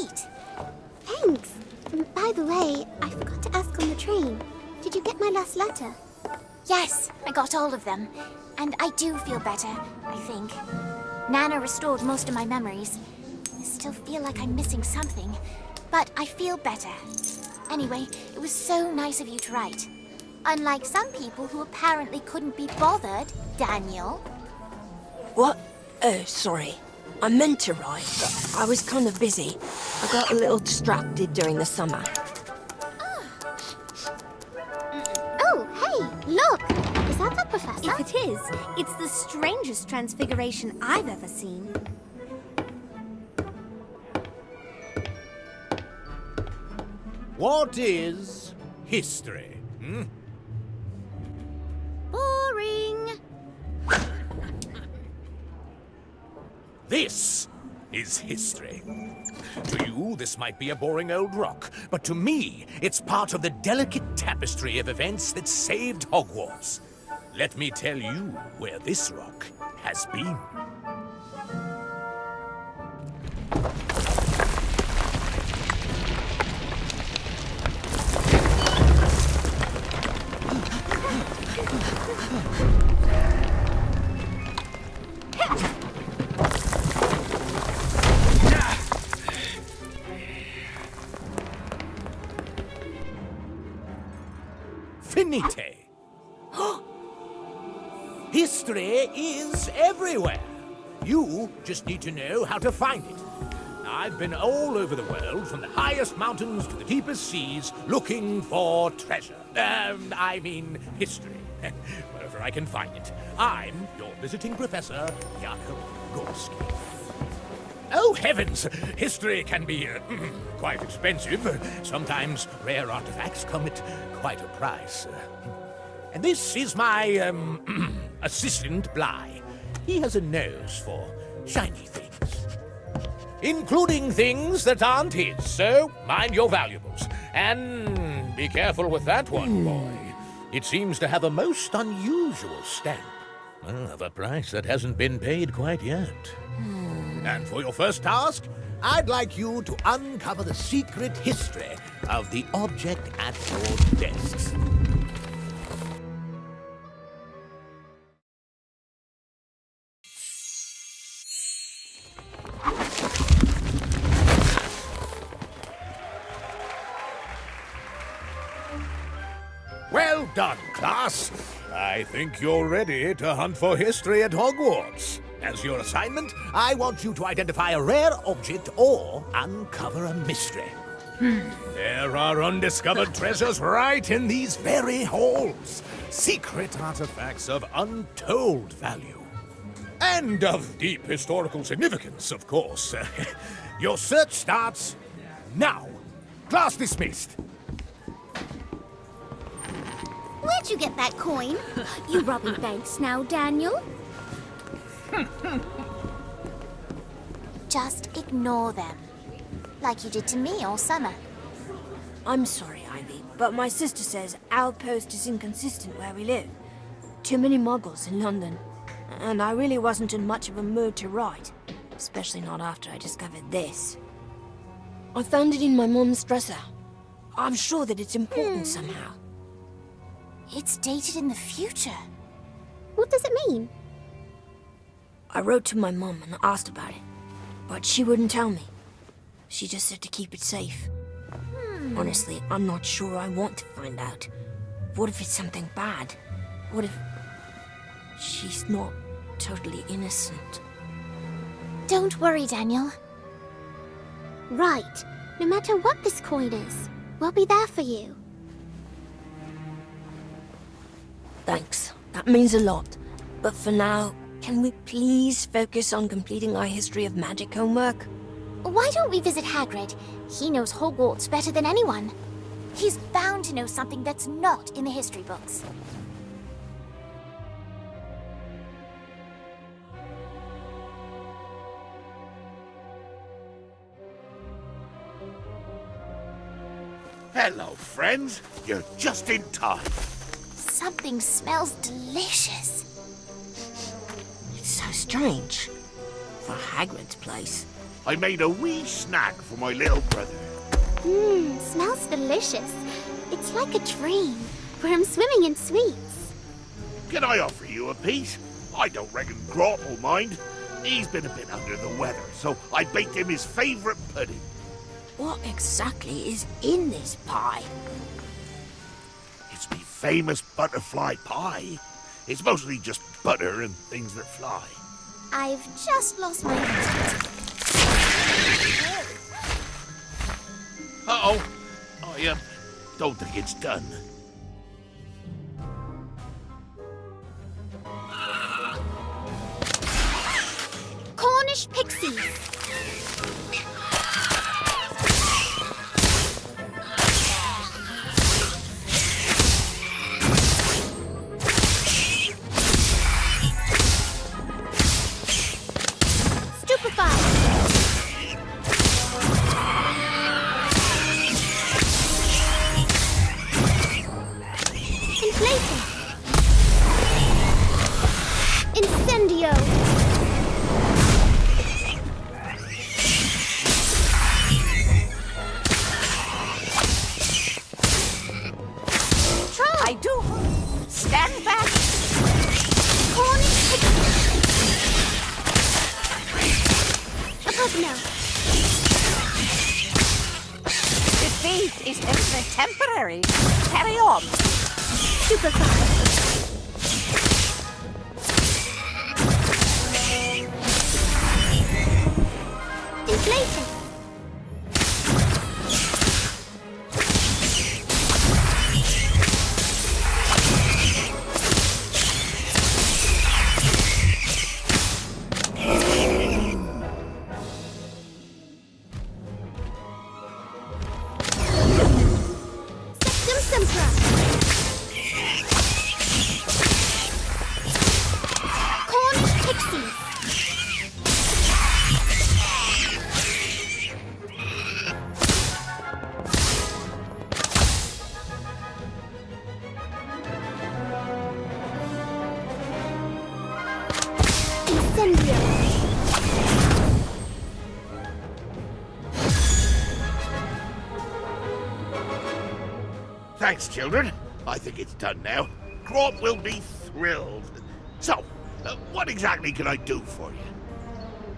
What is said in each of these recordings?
great! Thanks. By the way, I forgot to ask on the train. Did you get my last letter? Yes, I got all of them. And I do feel better, I think. Nana restored most of my memories. I still feel like I'm missing something, but I feel better. Anyway, it was so nice of you to write. Unlike some people who apparently couldn't be bothered, Daniel. What? Oh, sorry. I meant to write, but I was kind of busy. I got a little distracted during the summer. Oh, hey, look! Is that the professor? If it is, it's the strangest transfiguration I've ever seen. What is history? Boring! This is history. To you, this might be a boring old rock, but to me, it's part of the delicate tapestry of events that saved Hogwarts. Let me tell you where this rock has been. Finite. History is everywhere. You just need to know how to find it. I've been all over the world, from the highest mountains to the deepest seas, looking for treasure. I mean history. Wherever I can find it. I'm your visiting professor, Yakov Gorski. Oh, heavens! History can be quite expensive. Sometimes rare artifacts come at quite a price. And this is my, assistant, Bly. He has a nose for shiny things. Including things that aren't his, so mind your valuables. And be careful with that one, boy. It seems to have a most unusual stamp. Of a price that hasn't been paid quite yet. And for your first task, I'd like you to uncover the secret history of the object at your desks. Well done, class. I think you're ready to hunt for history at Hogwarts. As your assignment, I want you to identify a rare object or uncover a mystery. There are undiscovered treasures right in these very halls. Secret artifacts of untold value. And of deep historical significance, of course. Your search starts now. Class dismissed. Where'd you get that coin? You robbing banks now, Daniel? Just ignore them. Like you did to me all summer. I'm sorry, Ivy, but my sister says our post is inconsistent where we live. Too many muggles in London. And I really wasn't in much of a mood to write. Especially not after I discovered this. I found it in my mom's dresser. I'm sure that it's important somehow. It's dated in the future. What does it mean? I wrote to my mom and asked about it, but she wouldn't tell me. She just said to keep it safe. Honestly, I'm not sure I want to find out. What if it's something bad? What if she's not totally innocent? Don't worry, Daniel. Right. No matter what this coin is, we'll be there for you. Thanks. That means a lot. But for now, can we please focus on completing our history of magic homework? Why don't we visit Hagrid? He knows Hogwarts better than anyone. He's bound to know something that's not in the history books. Hello, friends. You're just in time. Something smells delicious. It's so strange. For Hagrid's place. I made a wee snack for my little brother. Smells delicious. It's like a dream, where I'm swimming in sweets. Can I offer you a piece? I don't reckon Grot will mind. He's been a bit under the weather, so I baked him his favourite pudding. What exactly is in this pie? It's me famous butterfly pie. It's mostly just butter and things that fly. I've just lost my interest. Uh-oh. I don't think it's done. Cornish pixies. Incendio! I do. Stand back. Cornish pixies. Above now. Defeat is only temporary. Carry on. Superfly. Inflation. Septum Sempra. Cornish pixies. Incendio. Thanks, children. I think it's done now. Grot will be thrilled. So, what exactly can I do for you?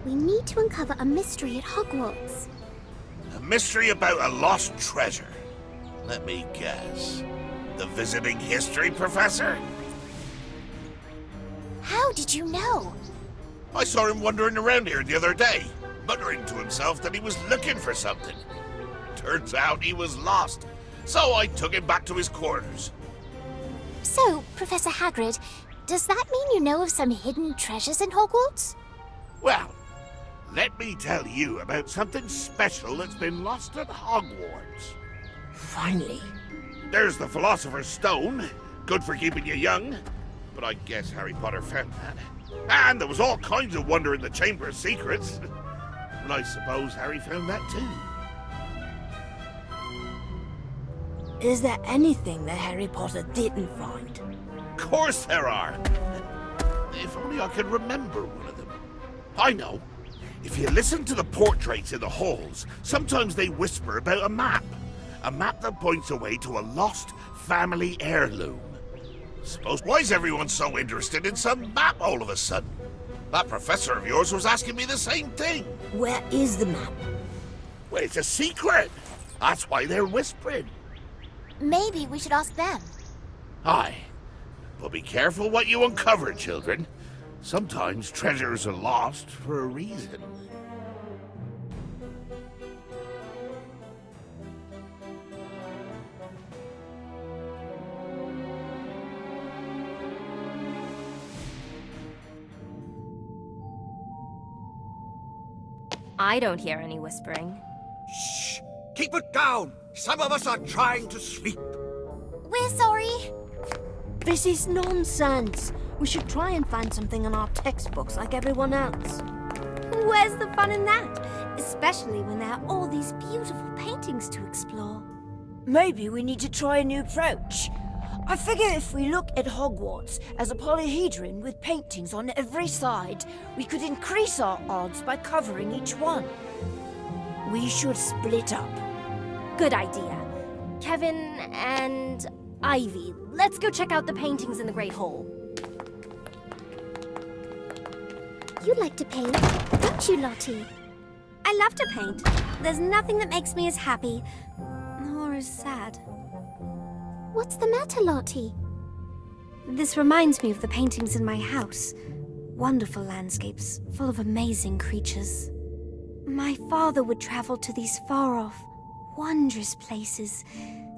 We need to uncover a mystery at Hogwarts. A mystery about a lost treasure. Let me guess. The visiting history professor? How did you know? I saw him wandering around here the other day, muttering to himself that he was looking for something. Turns out he was lost, so I took him back to his quarters. So, Professor Hagrid, does that mean you know of some hidden treasures in Hogwarts? Well, let me tell you about something special that's been lost at Hogwarts. Finally. There's the Philosopher's Stone, good for keeping you young, but I guess Harry Potter found that. And there was all kinds of wonder in the Chamber of Secrets. And I suppose Harry found that too. Is there anything that Harry Potter didn't find? Of course there are. If only I could remember one of them. I know. If you listen to the portraits in the halls, sometimes they whisper about a map. A map that points away to a lost family heirloom. Suppose why is everyone so interested in some map all of a sudden? That professor of yours was asking me the same thing. Where is the map? Well, it's a secret. That's why they're whispering. Maybe we should ask them. Aye. But be careful what you uncover, children. Sometimes treasures are lost for a reason. I don't hear any whispering. Shh! Keep it down! Some of us are trying to sleep. We're sorry. This is nonsense. We should try and find something in our textbooks like everyone else. Where's the fun in that? Especially when there are all these beautiful paintings to explore. Maybe we need to try a new approach. I figure if we look at Hogwarts as a polyhedron with paintings on every side, we could increase our odds by covering each one. We should split up. Good idea. Kevin and Ivy, let's go check out the paintings in the Great Hall. You like to paint, don't you, Lottie? I love to paint. There's nothing that makes me as happy or as sad. What's the matter, Lottie? This reminds me of the paintings in my house. Wonderful landscapes, full of amazing creatures. My father would travel to these far-off, wondrous places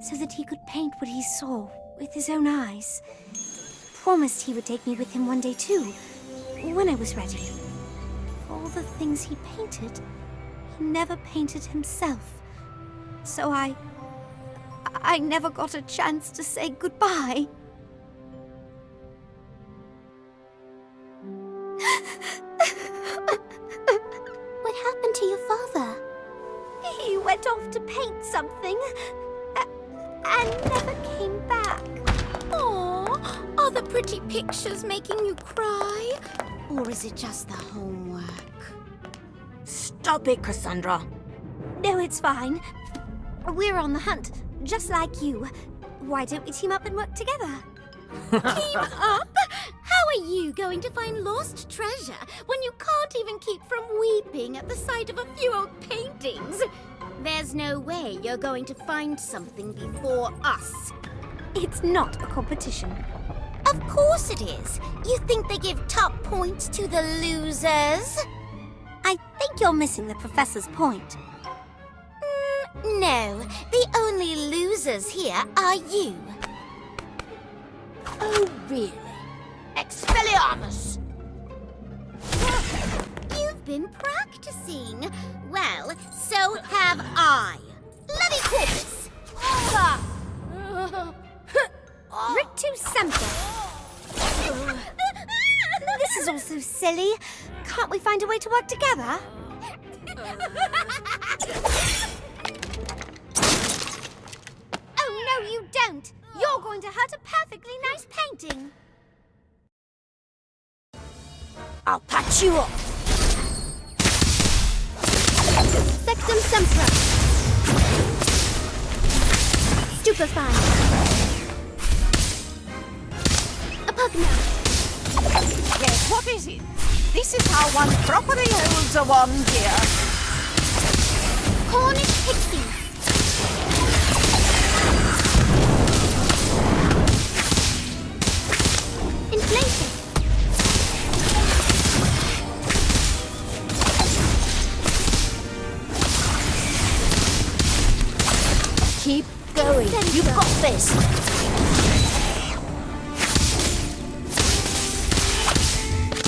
so that he could paint what he saw with his own eyes. Promised he would take me with him one day too, when I was ready. For all the things he painted, he never painted himself. So I never got a chance to say goodbye. What happened to your father? He went off to paint something and never came back. Aw, are the pretty pictures making you cry? Or is it just the homework? Stop it, Cassandra. No, it's fine. We're on the hunt, just like you. Why don't we team up and work together? Team up? How are you going to find lost treasure when you can't even keep from weeping at the sight of a few old paintings? There's no way you're going to find something before us. It's not a competition. Of course it is. You think they give top points to the losers? I think you're missing the professor's point. No, the only losers here are you. Oh, really? Expelliarmus! You've been practicing. Well, so have I. Bloody corpus! Rictus Semper. This is all so silly. Can't we find a way to work together? Oh, no, you don't. You're going to hurt a perfectly nice painting. I'll patch you up. Sectum Sempra. Stupefy. Apugna. Yes, what is it? This is how one properly holds a wand here. Cornish Pixies. Inflation. Keep going. You've got this.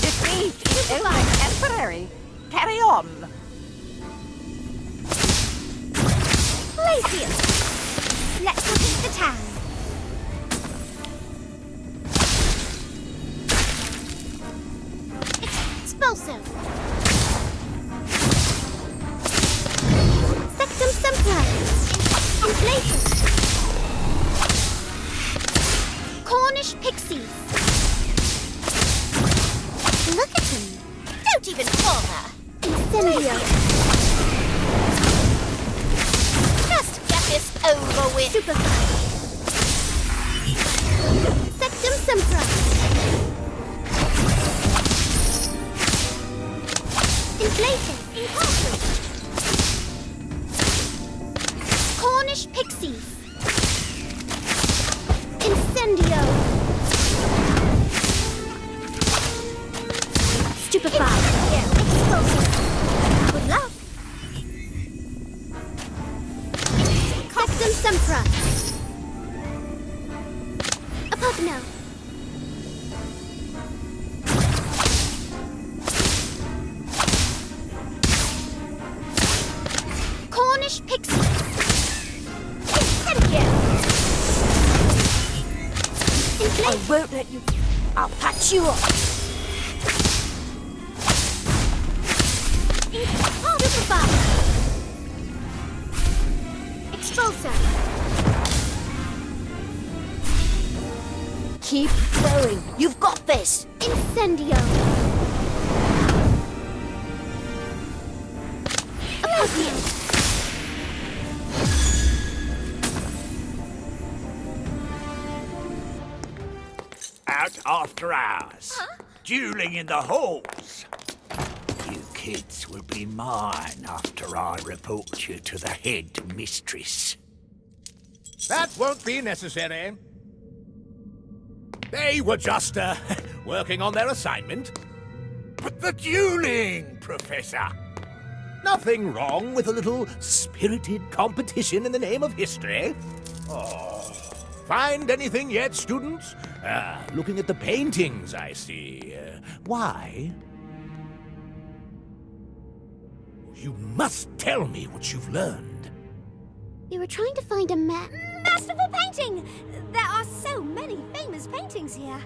Defeat is only temporary. Carry on. Glacius. Let's go into the town. Expulso. Sectum Sempra. Inflation. Cornish Pixies. Look at him. Don't even bother. Incendio. Just get this over with. Stupefy. Sectum Sempra. Inflation. Incorporate. Cornish Pixies. Incendio. Stupefy. Good luck. Sectum Sempra. Apugno. Cornish Pixie. Incendio. I won't let you. I'll patch you up. Stupefy. Expulso. Keep going. You've got this. Incendio. Apugno. out after hours. Dueling in the halls. You kids will be mine after I report you to the head mistress. That won't be necessary. They were just, working on their assignment. But the dueling, Professor! Nothing wrong with a little spirited competition in the name of history. Oh, find anything yet, students? Looking at the paintings, I see. Why? You must tell me what you've learned. We were trying to find a map. Masterful painting! There are so many famous paintings here.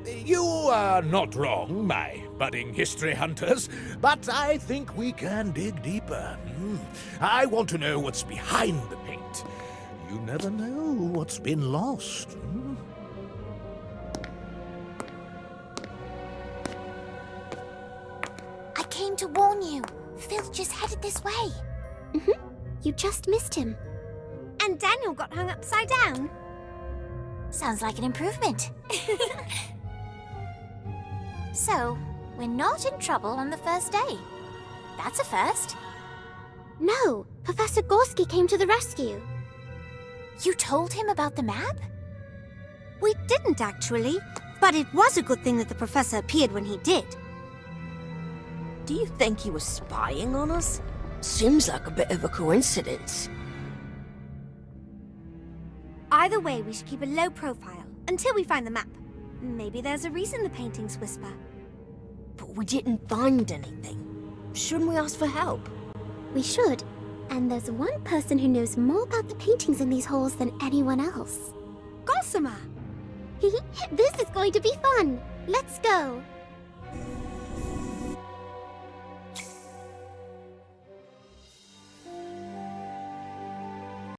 You are not wrong, my budding history hunters, but I think we can dig deeper. I want to know what's behind the paint. You never know what's been lost. I came to warn you. Filch is headed this way. You just missed him. And Daniel got hung upside down. Sounds like an improvement. So, we're not in trouble on the first day. That's a first. No, Professor Gorski came to the rescue. You told him about the map? We didn't actually, but it was a good thing that the professor appeared when he did. Do you think he was spying on us? Seems like a bit of a coincidence. Either way, we should keep a low profile until we find the map. Maybe there's a reason the paintings whisper. But we didn't find anything. Shouldn't we ask for help? We should. And there's one person who knows more about the paintings in these halls than anyone else. Gossamer! This is going to be fun. Let's go.